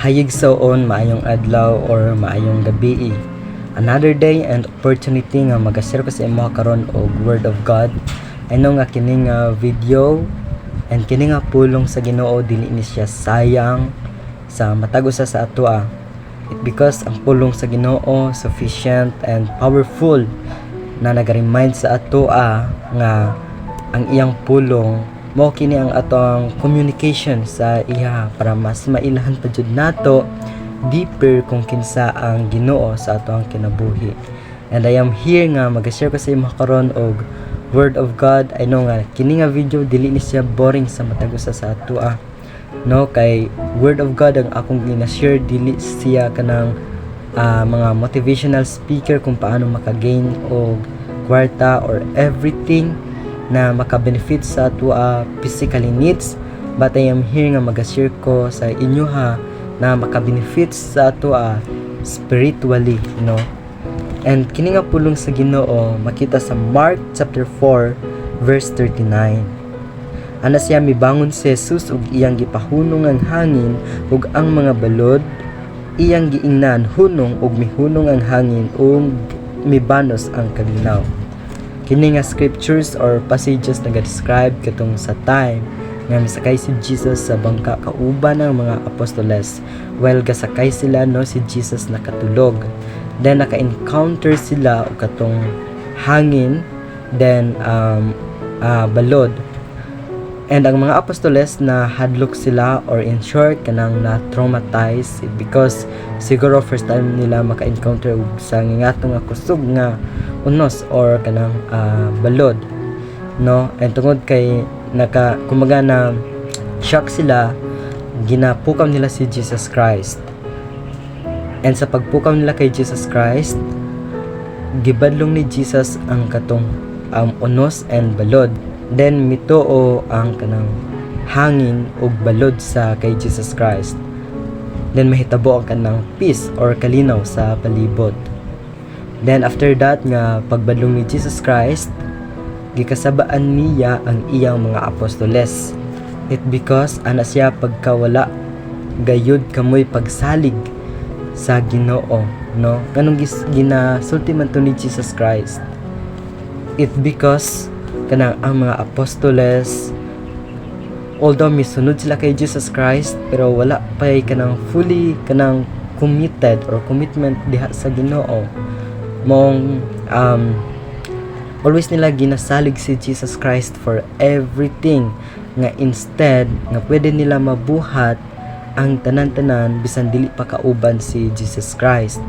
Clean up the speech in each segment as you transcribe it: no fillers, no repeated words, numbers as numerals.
Hayig saon maayong adlaw or maayong gabi. Another day and opportunity nga mag-share ko sa imo karon og word of God. Ano nga kini nga video and kini nga pulong sa Ginoo dili ni siya sayang sa matag usa sa atoa. It because ang pulong sa Ginoo sufficient and powerful na naga-remind sa atoa nga ang iyang pulong mao kini ang atong communication sa iya para mas mailahan pa jud nato deeper kung kinsa ang Ginoo sa atong kinabuhi. And I am here nga mag-share ko sa imo karon og word of God. I know nga kini nga video dili ni siya boring sa matag usa sa atoa. No, kay word of God ang akong gina-share, dili siya kanang mga motivational speaker kung paano maka-gain og kwarta or everything na maka-benefit sa atua physically needs, but I am here nga mag-share ko sa inyo na maka-benefit sa atua spiritually, no? And kini nga pulong sa Ginoo makita sa Mark chapter 4 verse 39. Ana siya mibangon si Jesus ug iyang gipahunong ang hangin ug ang mga balod iyang giingnan hunong ug mihunong ang hangin ug mibanos ang kalinaw. Kini nga scriptures or passages naga-describe katong sa time nga misakay si Jesus sa bangka kauban ng mga apostoles. While gasakay sila, no, si Jesus nakatulog. Then naka-encounter sila og katong hangin, then balod. And ang mga apostoles na hadlok sila, or in short kanang na traumatized because siguro first time nila maka-encounter og sa ngatong nga kusog nga unos or kanang balod, no? And tungod kay kumaga na shock sila, ginapukaw nila si Jesus Christ. And sa pagpukaw nila kay Jesus Christ, gibadlong ni Jesus ang katong unos and balod. Then mitoo ang kanang hangin ug balod sa kay Jesus Christ. Then mahitabo ang kanang peace or kalinaw sa palibot. Then after that nga pagbadlong ni Jesus Christ, gikasabaan niya ang iyang mga apostoles. It because ana siya pagkawala gayud kamoy pagsalig sa Ginoo, no? Kanong ginasulti man to ni Jesus Christ. It because kanang ang mga apostoles, although misunod sila kay Jesus Christ, pero wala pa kanang fully kanang committed or commitment diha sa Ginoo. Mong always nila ginasalig si Jesus Christ for everything, nga instead nga pwede nila mabuhat ang tanan-tanan bisan dili pa kauban si Jesus Christ,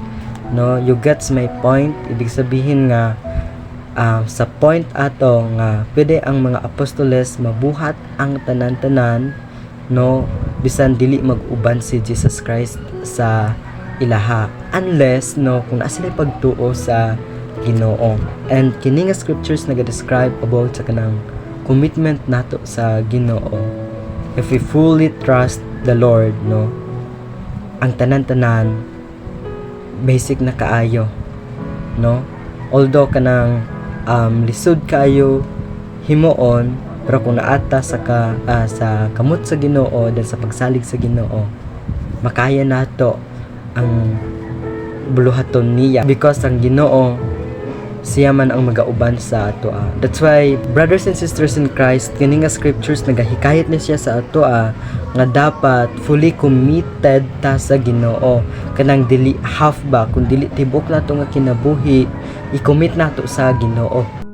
no? You gets my point? Ibig sabihin nga sa point ato nga pwede ang mga apostoles mabuhat ang tanan-tanan, no, bisan dili mag-uban si Jesus Christ sa ilaha, unless, no, kung naa sila pagtuo sa Ginoo. And kini nga scriptures naga-describe about sa kanang commitment nato sa Ginoo. If we fully trust the Lord, no, ang tanan-tanan basic na kaayo, no? Although kanang lisod kaayo himuon, pero kung naata sa kamot sa Ginoo dan sa pagsalig sa Ginoo, makaya nato ang buluhaton niya because ang Ginoo siya man ang magauban sa atoa. That's why brothers and sisters in Christ, kini nga scriptures nagahikayat ni siya sa atoa nga dapat fully committed ta sa Ginoo. Kanang dili half ba, kun dili tibok nato nga kinabuhi, i-commit nato sa Ginoo.